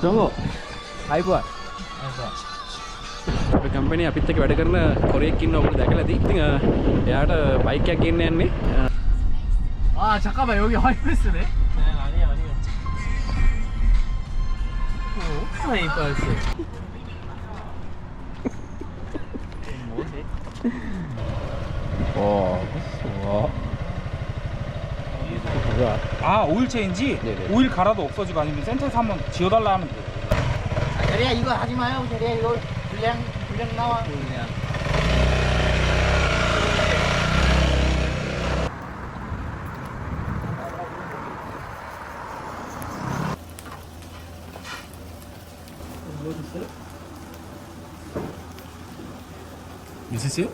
Tunggu. Hai buat. අපේ කම්පැනි අපිත් එක්ක වැඩ කරන කොරියෙක් ඉන්න ඔයගොල්ලෝ දැකලා ඇති. ඉතින් එයාට බයික් එකක් ගෙන්න යන්නේ. 잠깐만 여기 하이패스네. 아니야. 하이패스. 뭐지? 아, 오일 체인지? 네네. 오일 갈아도 없어지고 아니면 센터에서 한번 지어달라 하면 돼요. 자리야 이거 하지 마요. 자리야 이거 불량 나와. 있으세요?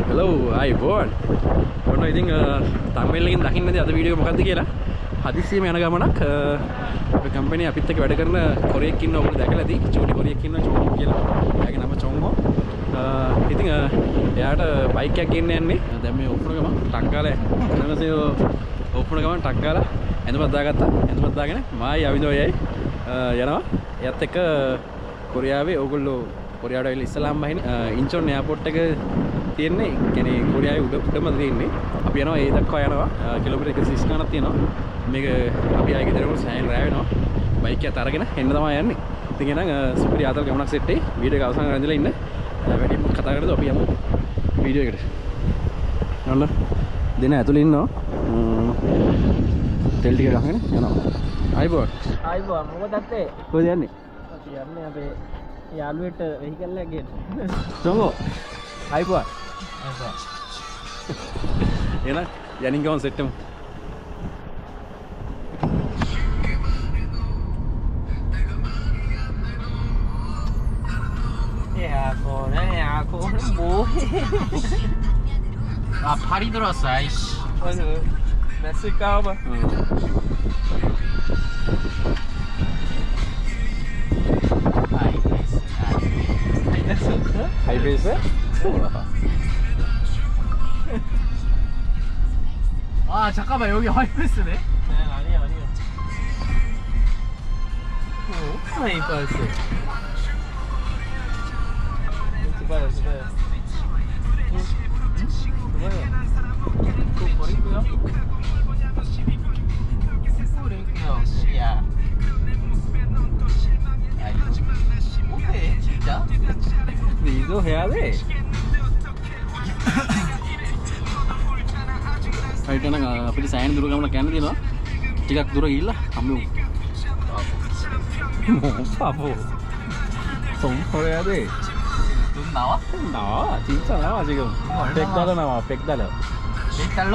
hello අයිබෝන් ඔන්න ඉතින් thumbnail එකෙන් දකින්නද අද වීඩියෝ එක මොකක්ද කියලා හදිස්සියෙම යන ගමනක් අපේ කම්පැනි අපිත් එක්ක වැඩ කරන කොරියෙක් ඉන්න ඔයගොල්ලෝ දැකලා ඇති චෝටි කොරියෙක් ඉන්න චෝටි කියලා එයාගේ නම චොංගෝ ඉතින් එයාට බයික් එකක් ගෙන්න යන්නේ දැන් මේ ඔප්පුන ගමන් ටක් ගාලා ඊළඟට ඔප්පුන ගමන් ටක් ගාලා ඇඳුමක් දාගත්තා ඇඳුමක් දාගෙන මායි අවිදෝයයි යනවා එයත් එක්ක කොරියාවේ ඕගොල්ලෝ කොරියාවට ඇවිල්ලා ඉස්සලාම් බහින ඉන්චොන් එයාපෝට් එක තියෙන්නේ කියන්නේ කොරියාවේ උඩම තියෙන්නේ අපි යනවා ඒ දක්වා යනවා කිලෝමීටර් 130 ගණක් තියෙනවා මේක අපි ආයේ ගෙදරට සෑහෙන රෑ වෙනවා බයික් එකත් අරගෙන එන්න තමයි යන්නේ ඉතින් එහෙනම් සුපිරි ආතල් ගමනක් සෙට් වෙයි වීඩියෝ එක අවසන් කරගෙන ඉඳලා ඉන්න වැඩිම කතා කරද්දී අපි යමු වීඩියෝ එකට ඔන්න දෙන ඇතුළේ ඉන්නවා තෙල් ටික ගහගෙන යනවා ආයිබෝන් මොකද ඇත්තේ? කොහෙද යන්නේ? අපි යන්නේ අපේ යාළුවෙට වෙහිකල් එකක් ගේන්න. චොංගෝ ආයිබෝන් එන යනින් ගමන් සෙට් වෙමු 야코는 뭐해? 아 팔이 들었어 아이씨. 맞아. 메스 까봐. 하이베이스? 아 잠깐만 여기 하이패스네? 아니야. 하이패스. 두바요. 또 버리고요. 야. 뭐해 진짜? 이거 해야 돼. 일단은 අපිට සෑහෙන දුර ගමනක් යන්න තියෙනවා. ටිකක් දුර ගිහිල්ලා හම්බෙමු. 바보. 손 돼. 돈 나와? 나와. 진짜 나와 지금. $100 나와. $100. $100?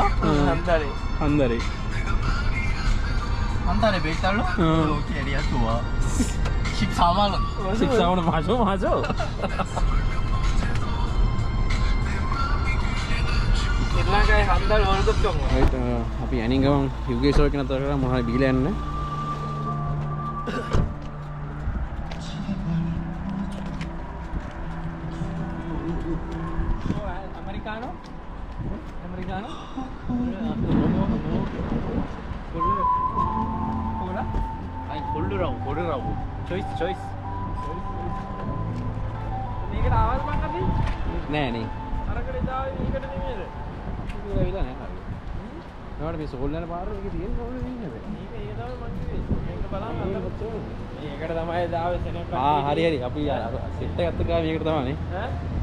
한 달에. 한 달에. 한 달에 $100? 오케이, 리아 좋아. 14만 원. 14만 원 맞아. ශ්‍රීලංකාවේ 한 달 월급 정도. අපි යනින් ගමන් යුගේශ්වර කියන අතරට මොනවා හරි බීලා යන්න. Americano? 콜라? 아니 고르라고. 초이스. 이게 나와서 반가지? නෑ නේ. අරකට දාවේ මේකට නෙමෙයිද? ඒක ඇවිල්ලා නෑ හරියට. නෝඩ මේ සෝල් යන පාර එකේ තියෙන කවුද ඉන්නේ බෑ. මේක ඒ තමයි මං කිව්වේ. මේක බලන්න අතට. මේකට තමයි දාවේ සෙනෙක් හරි අපි සෙට් එකත් එක්ක මේකට තමයි නේ.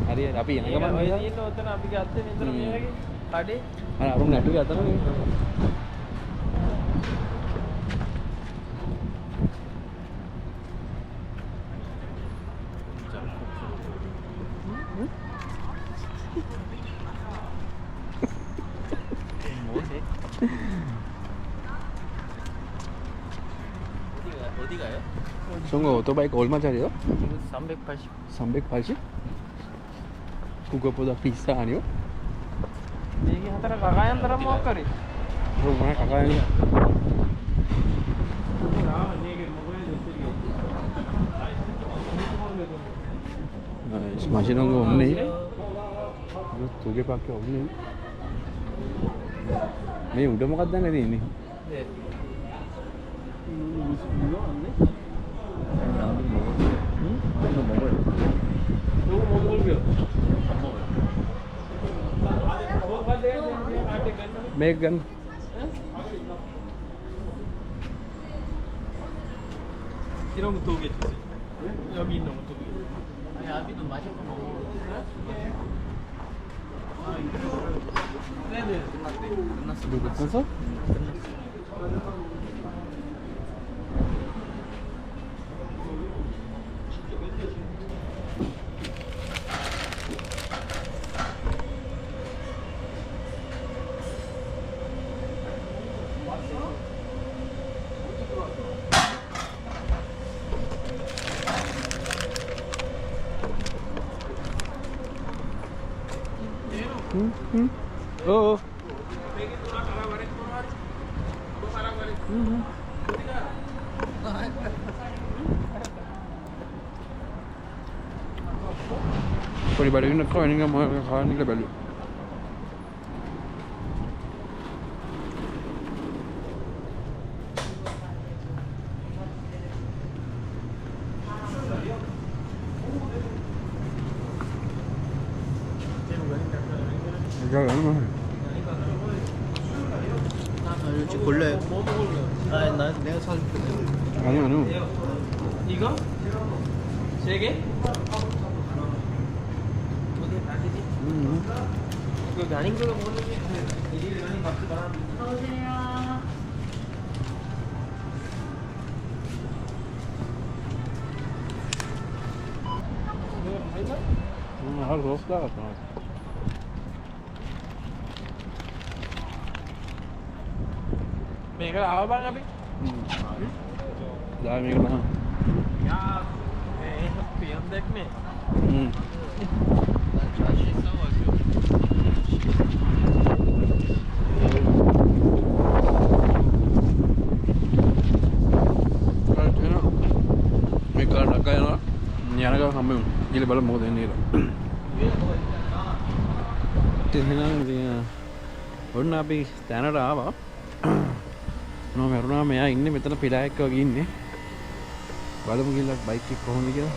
හරි අපි යන ගමන් ඔය තියෙන උතන අපි ගත්තේ නිතර මේකේ කඩේ. අර අරුන් නැටුවේ අතන නේ. 어디 가요? 저거 오토바이가 얼마짜리요? 380. 380? 그거보다 비싸 아니요? 얘기 하다가 가가얀다라 뭐 거리. 그럼 뭐야 가까이. 마시는 거 없네. 이거 두 개밖에 없네. මේ උඩ මොකක්ද දැන් තියෙන්නේ? මේක ගන්න. 이런 것도 오겠지. 여기 있는 것도 오겠지. 아니 아비도 마실 거 먹어. 네네 끝났대. 끝났어. 끝났어? Oh. Poi balik nak kau ni kan mau kau ni balik. Jangan mah. 골래. 아, 내가 사줄게. 아니. 이거? 3개? 어디 다지지? 이거 아닌 걸로 먹는 게 일일이 많이 바쁘다. 오세요. 하루 더 없다. මේක ආව බං අපි. dah මේක තමයි. යා මේ පියම් දැක්නේ. මේ කාර් ඩක්කා යනවා. යනකම් හම්බෙමු. ඊළ බලමු මොකද වෙන්නේ කියලා. එහෙනම් ඔන්න අපි තැනට ආවා. මම මරුණා මෙයා ඉන්නේ මෙතන පිටායක් වගේ ඉන්නේ. බලමු ගිහලා බයික් එක කොහොමද කියලා.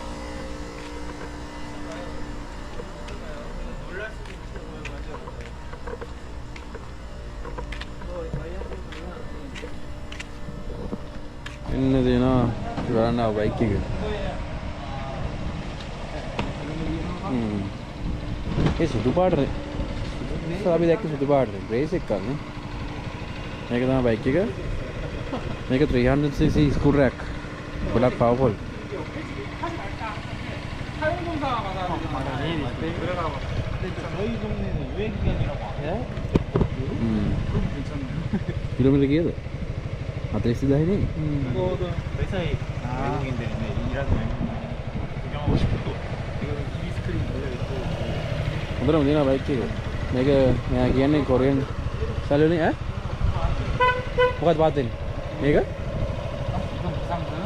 එන්න දෙනවා බලන්න බයික් එක. ඒ සුදු පාටනේ. අපි දැක්ක සුදු පාටනේ. රේස් එකක් ගන්න. මේක තමයි බයික් එක. මේක 300cc ස්කූටර් එකක්. ගොඩක් පවර්ෆුල්. කිලෝමීටර කීයද? 42000 නේ. 이거도 회사에 외국인데 일하는 구경하고 싶고 이거 EV 스크린 걸려있고 හොඳටම දෙනවා බයික් එක. මේක මෙයා කියන්නේ කොරියන් සැලුනේ ඈ? මොකක්ද පාත් දෙන්නේ? මේක?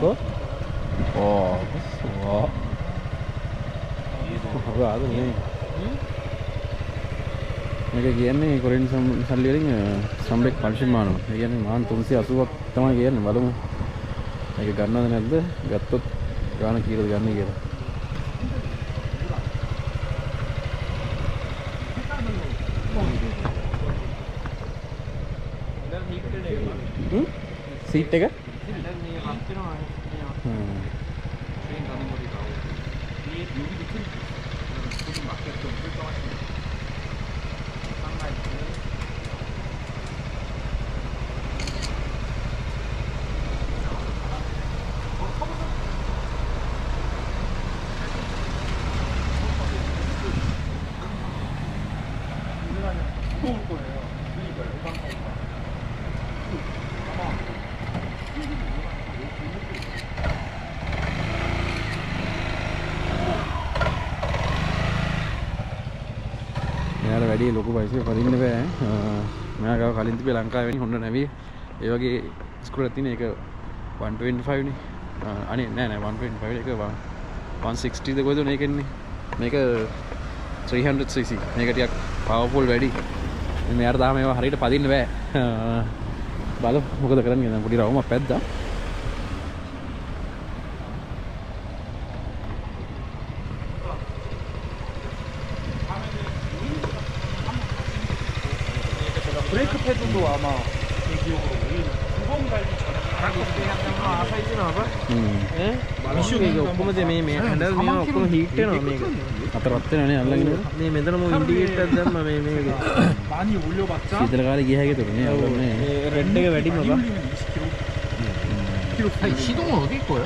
කො? ඕ. වා. හොරාද නේ. මේක කියන්නේ කොරියන් සල්ලි වලින් සම්බෙක් පරිශ්‍රමාන. ඒ කියන්නේ මාන් 380ක් තමයි කියන්නේ බලමු. මේක ගන්නවද නැද්ද? ගත්තොත් ගාන කීයද ගන්න කියලා. සීට් එක? මෙයාට වැඩි ලොකු පයිසයක් පදින්න බෑ. මෙයා ගාව කලින් තිබේ ලංකාවේ වෙන්නේ හොන්න නැවිය. ඒ වගේ ස්කූටර් තියෙන එක 125 නේ. අනේ නෑ 125 එක 160 ද කොහෙද මේක එන්නේ. මේක 300cc. මේක ටිකක් පවර්ෆුල් වැඩි. මෙයාට තාම ඒවා හරියට පදින්න බෑ. බලමු මොකද කරන්නේ. දැන් පොඩි රවුමක් පැද්දා. 브레이크 패드도 아마 제 기억으로 오일 2번 갈기 전에 갈아고 මිෂු මේක ඔක්කොම මේ හැන්ඩල් මේ ඔක්කොම හීට් වෙනවා මේක. අත රත් වෙනවනේ අල්ලගෙන. මේ මෙතන මම ඉන්ඩිකේටර් දැම්ම මේක. 많이 올려봤자 සීතල කාලේ ගිය හැකි තුරුනේ. මේ රෙඩ් එක වැඩිම බා. 20km. 아니 시동은 어디 있고요?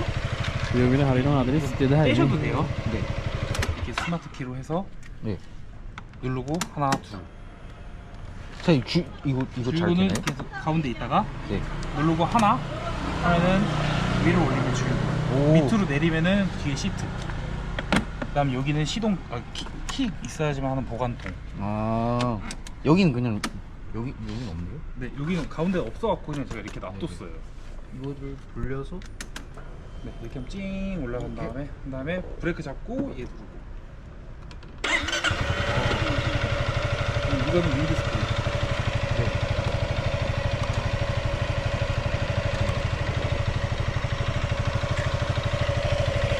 여기는 할인은 아들이 쓰대다 해야지. 떼셔도 돼요. 네. 이렇게 스마트 키로 해서 네. 누르고 하나 둘. 사장님 이거 잘 줄고는 되나요? 이렇게 가운데 있다가 네. 누르고 하나 하면은 위로 올리면 줄고 오. 밑으로 내리면은 뒤에 시트. 그다음 여기는 시동 키 있어야지만 하는 보관통. 아 여기는 그냥 여기는 없네요? 네 여기는 가운데 없어갖고 그냥 제가 이렇게 놔뒀어요. 이거를 돌려서 네 이렇게 하면 찡 올라간 다음에 브레이크 잡고 얘 누르고. 이거는 윈디스크린.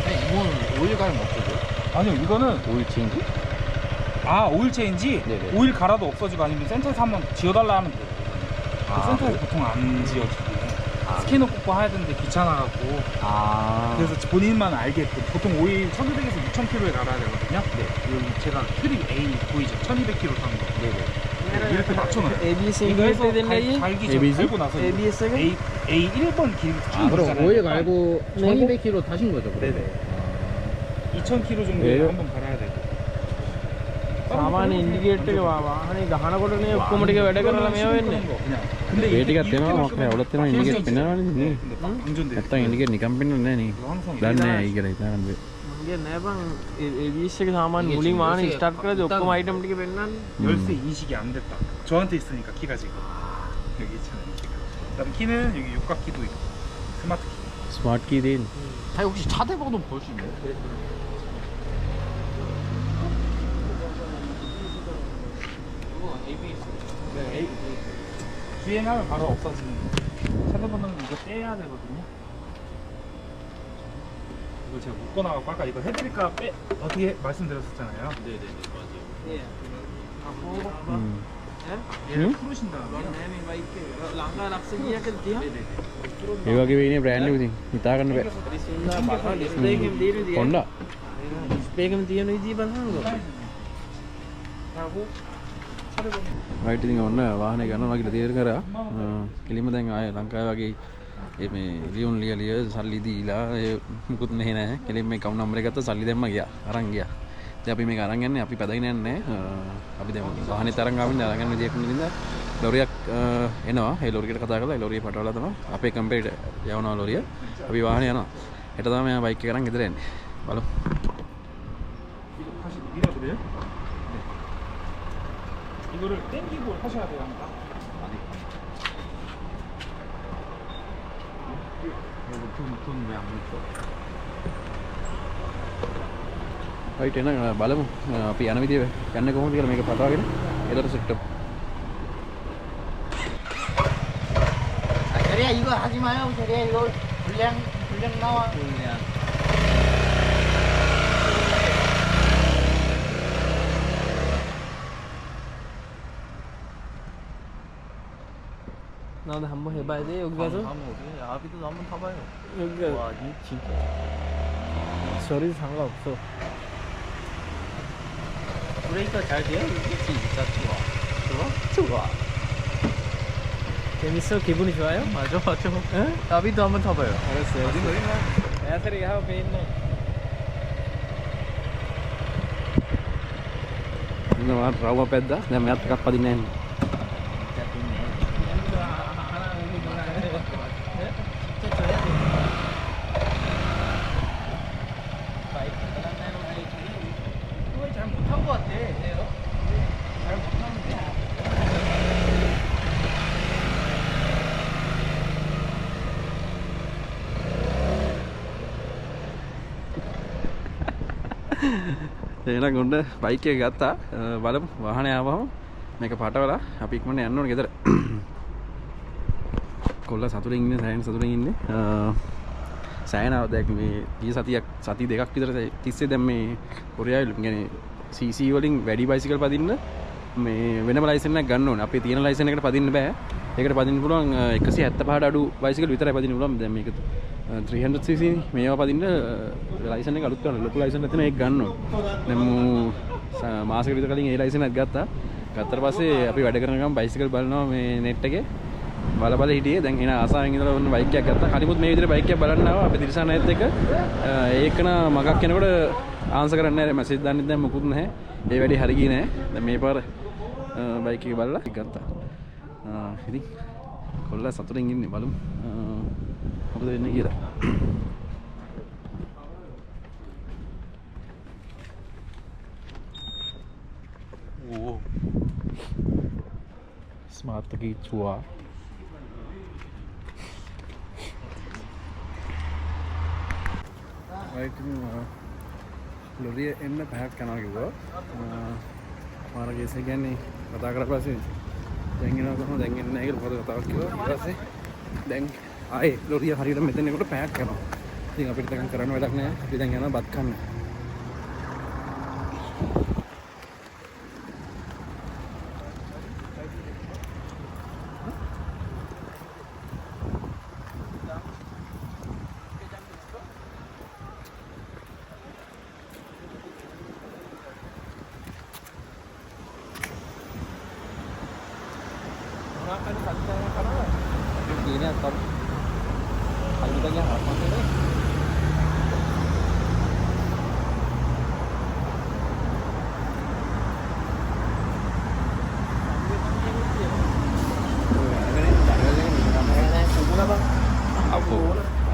아니 이거는 오일 갈면 없어져요? 아니요 이거는 오일 체인지? 아 오일 체인지 네네. 오일 갈아도 없어지고 아니면 센터에서 한번 지워달라 하면 돼요. 센터에서 보통 안 지워지고 스캐너 꽂고 해야 되는데 귀찮아갖고 아 그래서 본인만 알게끔 보통 오일 1200에서 6000km에 갈아야 되거든요. 네. 여기 제가 트립 A 보이죠? 1200km 타는 거. 네네. 이렇게 맞춰놔요. ABS 이거 해서 인기게이터 갈기 전 ABS? 갈고 나서 ABS 가? A 1번 길 아 그럼 오일 갈고 1200km 타신 거죠? 그럼? 네네. 2000km 정도 네. 한번 갈아야 되고. සාමාන්‍ය ඉන්ඩිකේටර් එක වාහනේ ගහනකොටනේ ඔක්කොම ටික වැඩ කරලා මේව වෙන්නේ. 근데 වේ ටිකක් දෙනවා මොකක් නෑ ඔලත් වෙනවා ඉන්ඩිකේටර් පෙන්වනවනේ නේ. 운전대. නැත්තම් ඉන්ඩිකේටර් නිකන් පෙන්වන්නේ නෑ නේ. 항상 දන්නේ නෑ ඊ කියලා හිතාගන්න බෑ. මගේ නෑ බං ABS එක සාමාන්‍ය මුලින් වාහනේ ස්ටාර්ට් කරද්දී ඔක්කොම අයිටම් ටික පෙන්නන්නේ. 열쇠 인식이 안 됐다. 저한테 있으니까 키가 지금 여기 있잖아요. 키가. 그다음 키는 여기 육각키도 있고 스마트 키. ස්මාර්ට් කී දෙන්නේ. 아니 혹시 차대 번호 볼 수 있나요? 네, 주행하면 바로 없어지는 거. 차대번호는 이거 떼야 되거든요. 이거 제가 묶어놔갖고 아까 이거 해드릴까 어떻게 말씀드렸었잖아요. 네네네 맞아요. ඒ අපෝ ඈ 얘를 풀으신 다음에 නෑ මේ බයික් එක ලංකා ලක්ෂ කීයකද තියා? ඒ වගේ වෙන්නේ බ්‍රෑන්ඩ් එක ඉතින් හිතාගන්න බෑ. රිසින්දා බලන්න ඩිස්ප්ලේ එකෙන් තියෙන විදිය. හොන්ඩා. ඩිස්ප්ලේ එකෙන් තියෙන විදිය බලන්නකෝ. 하고 රයිට් ඉතින් ඔන්න වාහනේ ගන්නවා කියලා තීරණය කරා. කෙලින්ම දැන් ආයේ ලංකාවේ වගේ මේ ලියුම් ලියලිය සල්ලි දීලා ඒ මුකුත් නැහැ නෑ. කෙලින්ම මේ කවුන්ට් නම්බර් එක ගත්තා සල්ලි දැම්ම ගියා. අරන් ගියා. ඉතින් අපි මේක අරන් යන්නේ අපි පැදගෙන යන්නේ අපි දැන් වාහනේ තරංග ආවින්ද අරගෙන විදියක් නෙදින්ද ලොරියක් එනවා. ඒ ලොරියට කතා කරලා ඒ ලොරිය පටවලා තමයි අපේ කම්පැනිට යවනවා ලොරිය. අපි වාහනේ යනවා. හෙට තමයි මම බයික් එක අරන් ගෙදර යන්නේ. බලමු. 다시 밀어드려요? 네. 이거를 당기고 하셔야 돼요. 돈왜안 묻죠? රයිට් එන බලමු. අපි යන විදිය යන්නේ කොහොමද කියලා මේක පටවගෙන ගෙදර සෙට් අප්. 자리야 이거 하지 마요. 자리야 이거 불량 나와. 나도 한번 해봐야 돼 여기 가서. 아비도 한번 타봐요. 여기가 와 진짜. 소리 상관없어. 브레이크가 잘 돼요? 진짜 좋아. 좋아. 재밌어? 기분이 좋아요? 맞아. 응? 아비도 한번 타봐요. 알았어. 애들이 하고 있네. ඉන්න වාහන රවුම පැද්දා. දැන් මෙයාත් එකක් පදින්න යන්නේ. 잘 못한 것 같아. 잘 못하는데. එහෙනම් ඔන්න බයික් එක ගත්තා. බලමු වාහනේ ආවම මේක පටවලා අපි ඉක්මනට යන්න ඕනේ ගෙදර. කොල්ලා සතුටින් ඉන්නේ, සෑහෙන සතුටින් ඉන්නේ. සෑහෙන දැන් මේ සති දෙකක් විතර තිස්සේ දැන් මේ කොරියාවේ කියන්නේ CC වලින් වැඩි බයිසිකල් පදින්න මේ වෙනම ලයිසන් එකක් ගන්න ඕනේ. අපේ තියෙන ලයිසන් එකට පදින්න බෑ. ඒකට පදින්න පුළුවන් 175ට අඩු බයිසිකල් විතරයි පදින්න පුළුවන්. දැන් මේක 300cc මේවා පදින්න ලයිසන් එක අලුත් කරන්න ලොකු ලයිසන් එකක් තියෙන ඒක ගන්න ඕනේ. දැන් මූ මාසෙකට විතර කලින් ඒ ලයිසන් එකක් ගත්තා. ගත්තට පස්සේ අපි වැඩ කරන ගමන් බයිසිකල් බලනවා මේ net එකේ. බල හිටියේ දැන් එන ආසාවෙන් ඉඳලා ඔන්න බයික් එකක් ගත්තා. කලිමුත් මේ විදිහට බයික් එකක් බලන්න ආවා. අපි තිරසන් ඇත් එක ඒකන මගක් කෙනකොට ආන්සර් කරන්නේ නැහැ. මැසේජ් දාන්නෙත් දැන් මොකුත් නැහැ. ඒ වැඩේ හරි ගියේ නැහැ. දැන් මේ පාර බයික් එක බලලා ගත්තා. ඉතින් කොල්ලා සතුටින් ඉන්නේ බලමු. මොකද වෙන්නේ කියලා. ඕ ස්මාර්ට් කී චුවා ලොරිය එන්න පැයක් යනවා කිව්වා. මාර කේස් එක කියන්නේ කතා කරලා පස්සේ දැන් එනවා කොහොමද දැන් එන්නේ නැහැ කියලා පොත කතාවක් කිව්වා. ඊට පස්සේ දැන් ආයේ ලොරිය හරියට මෙතන එනකොට පැයක් යනවා. ඉතින් අපිට දැන් කරන්න වැඩක් නැහැ. අපි දැන් යනවා බත් කන්න. Gini atau kalau kita yang apa sih? Apa?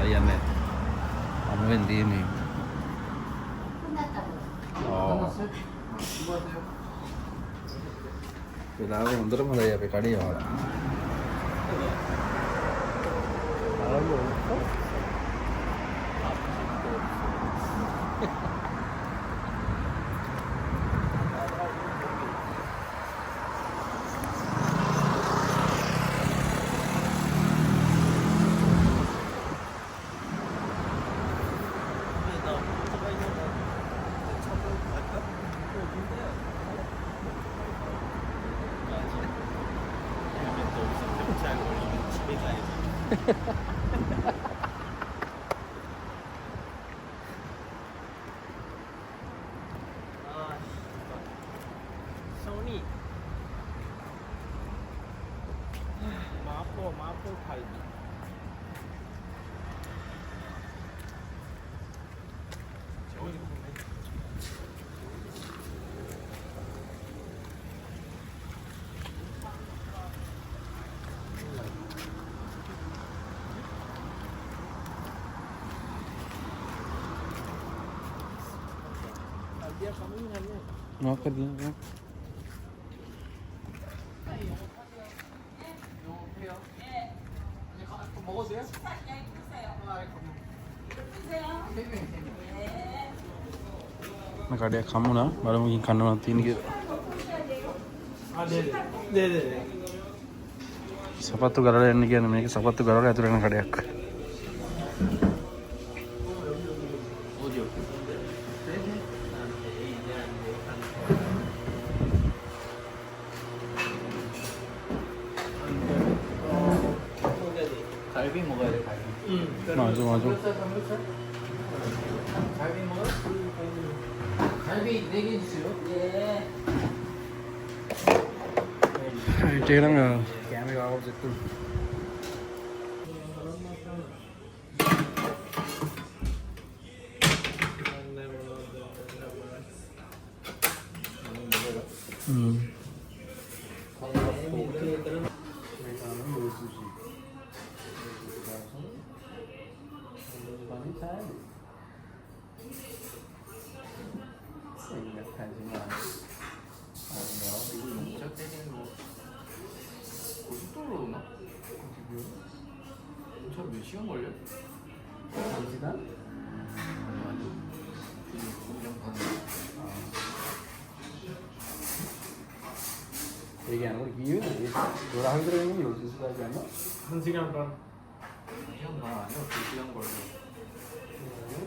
Ayamnya. Kamu ganti ini. Oh. Kita untuk mana ya pekadi ya? Sony 마포 갈비 dia kamu ingatnya mau ke dia nak ada kamu na baru mungkin kan nanti ini gitu sepatu garala ini kan mereka sepatu garala itu dengan kadiak 갈비 먹어야 돼, 갈비. 맞아 갈비 먹어? 갈비 4개 주세요. 예. 쟤랑 camera out itu 고속도로로 오나? 저 몇 시간 걸려? 1시간? 아니 공장 가는 ඒක යනකොට කීයද? 12 විතර වෙන්නේ යෝසිස්ලා ගන්න. 1시간 반. 시간 반 아니야? 2시간 걸려.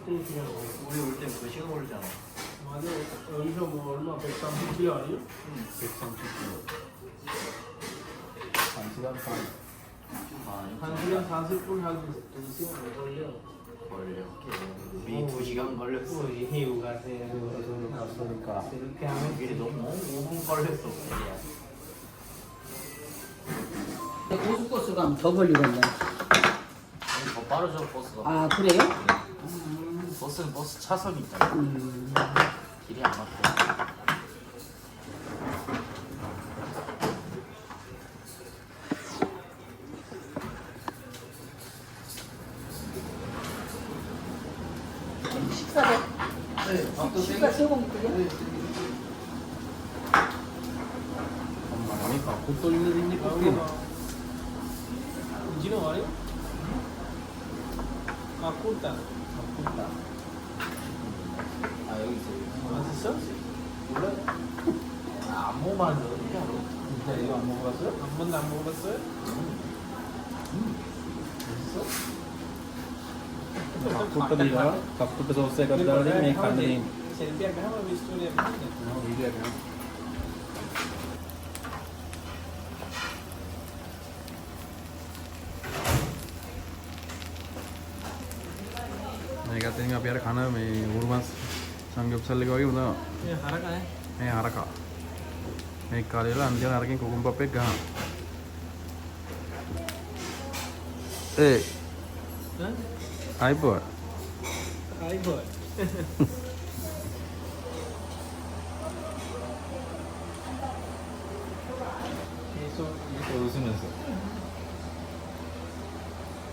우리 올 땐 2시간 걸리잖아. 맞아. 여기서 뭐 얼마 130km 아니야? 130km. 1시간 반. 아, 1시간 40분 하고 2시간 걸려. 걸려. 우리 2시간 걸렸어. 이유가 돼. 없으니까. 이렇게 하면 길이 너무 5분 걸렸어. 고속버스 가면 더 걸리겠네. 더 빠르죠 버스가. 아, 그래요? 버스는 버스 차선이 있잖아. 길이 안 맞고. 식사를? 네. 식사 세공이고요? 그러니까 곧 돌리는 이진호 아니야? 아, 꿀다. 아 여기 있어. 맛있어? 몰라? 안 먹어봤는데 어떻게 알아? 진짜 이거 안 먹어봤어요? 한 번도 안 먹어봤어요? කප්පුට සෝස් එකක් දාලා දෙන්න මේ කන්නේ. සෙල්ෆියක් ගහම විස්තෝරියක් ගන්න. වීඩියෝ එකක්. මේකත් ඉතින් අපි අර කන මේ ඌරුමස් සංගප්සල් එක වගේ උදා මේ හරකනේ. මේ හරකා මේ කාලේ වල අන්තිම අරකින් කුකුම් පප්පෙක් ගහන ඒ අයිබෝ 아이고. 계속 이렇게 웃으면서.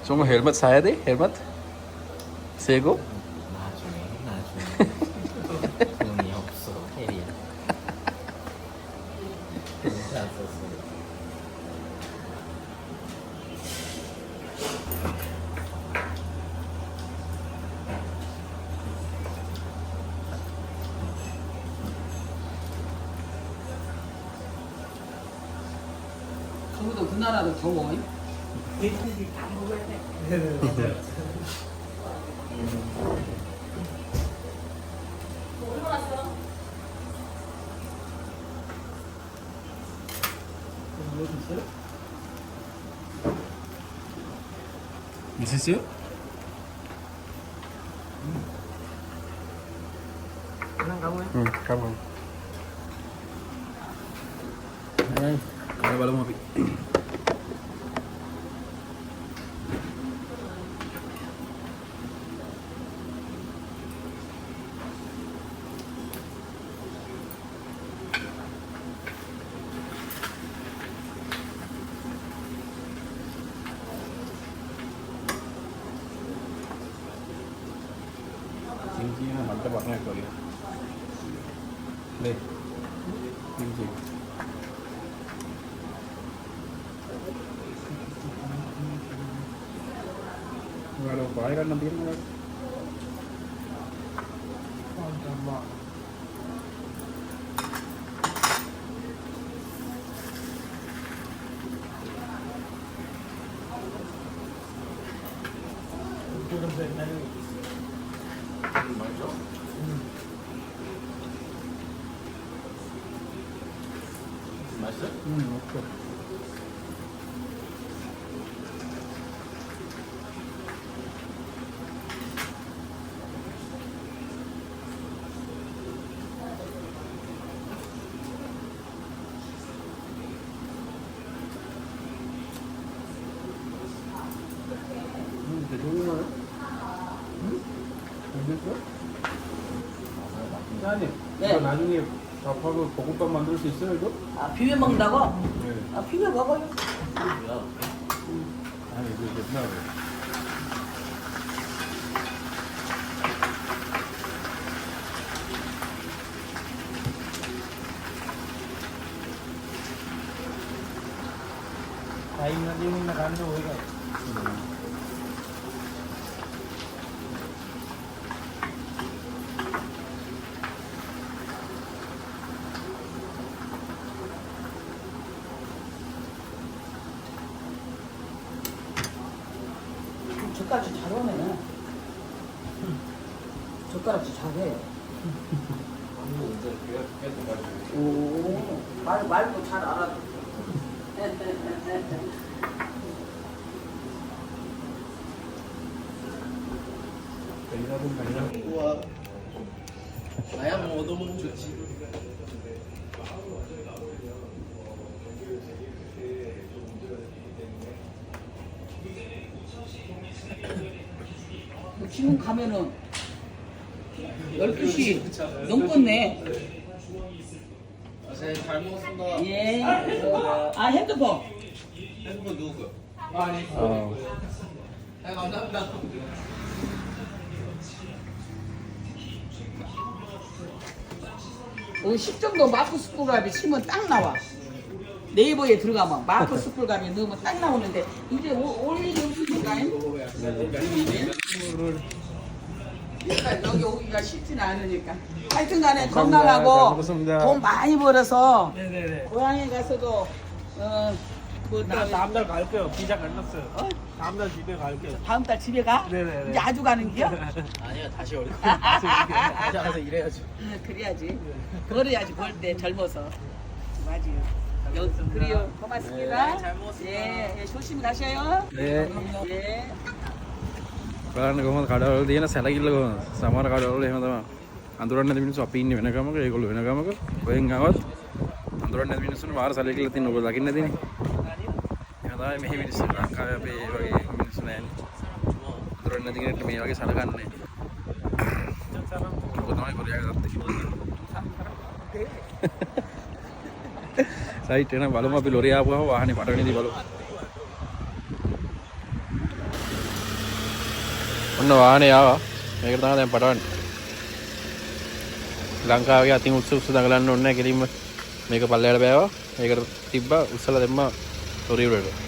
정말 헬멧 사야 돼? 헬멧? 세고? 나중에 돈이 없어 혜리야. 괜찮았었어. 저보다 우리나라도 더워. 있었어요? 그냥 가면 응, 가보. 네, 가요 බලමු අපි. tingginya mantap banget kali ya. Deh, tinggi. Nggak ada upaya kan nanti kan? 잠깐만. 이거는 맨날 맞죠? 맛있어? 오케이. 대종이나요? 응? 됐어? 아니, 네. 이거 나중에 밥하고 볶음밥 만들 수 있어요, 이거? 아, 비벼 먹는다고? 네. 아, 비벼 먹어요. 뭐야? 아니, 이거 옛날에. 타임 나중에 나간다 오이가. 젓가락질 잘하네. 젓가락질 잘해. 오, 말도 잘 알아. 나야 뭐 얻어먹으면 좋지. 지금 가면은 12시 넘겠네. 네, 잘 먹었습니다. 예. 아, 핸드폰. 핸드폰 누구? 어. 네, 감사합니다. 오, 10정도 마크 스쿨갑이 치면 딱 나와. 네이버에 들어가면 마크 스쿨갑이 넣으면 딱 나오는데 이제 올 일이 없으니까 그러니까 여기 오기가 쉽지는 않으니까 하여튼간에 건강하고 돈 많이 벌어서 고향에 가서도 뭐 다음 달 갈게요. 비자 끝났어요. 다음 달 집에 갈게요. 다음 달 집에 가? 네네네. 이제 아주 가는 기야? 아니야, 다시 어디 다시 가서 일해야지. 그래야지. 벌어야지 벌 때 젊어서. 맞지. 그래요. 고맙습니다. 잘 먹었습니다. 예, 조심히 가셔요. 네. 예. බලන්න කොහොමද කඩවල තියෙන සැලකිල්ල කොහොමද? සමහර කඩවල එහෙම තමයි. අඳුරන්නේ නැති මිනිස්සු අපි ඉන්නේ වෙන ගමක, ඒගොල්ලෝ වෙන ගමක. කොහෙන් ආවත් අඳුරන්නේ නැති මිනිස්සුන්ට මාර සැලකිල්ල තියෙන ඔබ දකින්න නැතිනේ. එහෙම තමයි මෙහි මිනිස්සු ලංකාවේ අපේ ඒ වගේ මිනිස්සු නැහැනේ. අඳුරන්නේ නැති කෙනෙක්ට මේ වගේ සලකන්නේ. ඔබ තමයි කොරියාවේ තත්ත්වය. සයිට් එන බලමු අපි ලොරිය ආපුවම වාහනේ පටවෙනදී බලමු. ඔන්න වාහනේ ආවා. මේකට තමයි දැන් පටවන්නේ. ලංකාවේ අතින් උත්සව දඟලන්න ඕනේ නැහැ කෙලින්ම මේක පල්ලයට බෑවා. ඒකට තිබ්බා උස්සලා දැම්මා ලොරිය වලට.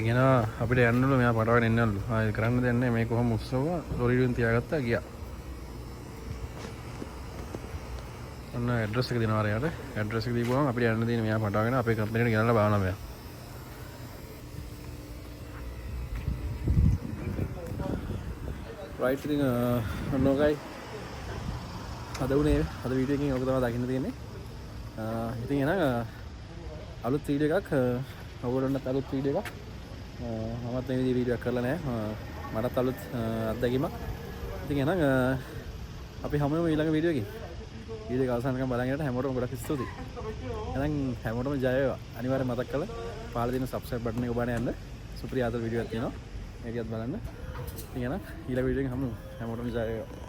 ගෙන අපිට යන්නලු මෙයා පටවගෙන එන්නලු. ආයෙ කරන්න දෙන්නේ නැහැ. මේ කොහොම උත්සව ලොරියෙන් තියාගත්තා ගියා. ඔන්න ඇඩ්‍රස් එක දෙනවා යාට. ඇඩ්‍රස් එක දීපුවම අපිට යන්න දෙන්නේ මෙයා පටවගෙන අපේ කම්පැනිට ගෙනල්ලා බානවා මෙයා. රයිට් ඉතින් ඔන්නෝගයි. අද උනේ අද වීඩියෝ එකකින් ඔබ තමයි දකින්න තියෙන්නේ. ඉතින් එහෙනම් අලුත් වීඩියෝ එකක් ඔයගොල්ලන්ට අලුත් වීඩියෝ එකක් මමත් මේ විදිහේ වීඩියෝ එකක් කරලා නැහැ මටත් අලුත් අත්දැකීමක් ඉතින් එහෙනම් අපි හමු වෙමු ඊළඟ වීඩියෝ එකකින් වීඩියෝ එක අවසන් කරන් බලන් ඉන්නට හැමෝටම ගොඩක් ස්තුතියි එහෙනම් හැමෝටම ජය වේවා අනිවාර්යෙන් මතක් කරලා පහළ තියෙන subscribe button එක ඔබාන යන්න සුපිරි ආතල් වීඩියෝ එකක් තියෙනවා මේකත් බලන්න ඉතින් එහෙනම් ඊළඟ වීඩියෝ එකෙන් හමු හැමෝටම ජය වේවා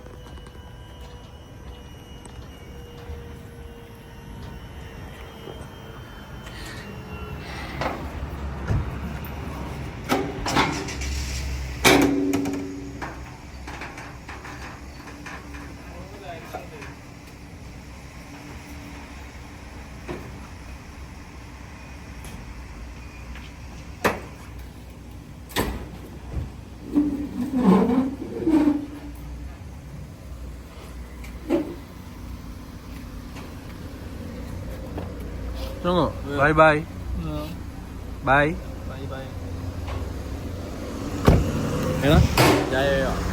Tunggu, bye bye. Bye. 바이바이. Ya, ya, ya.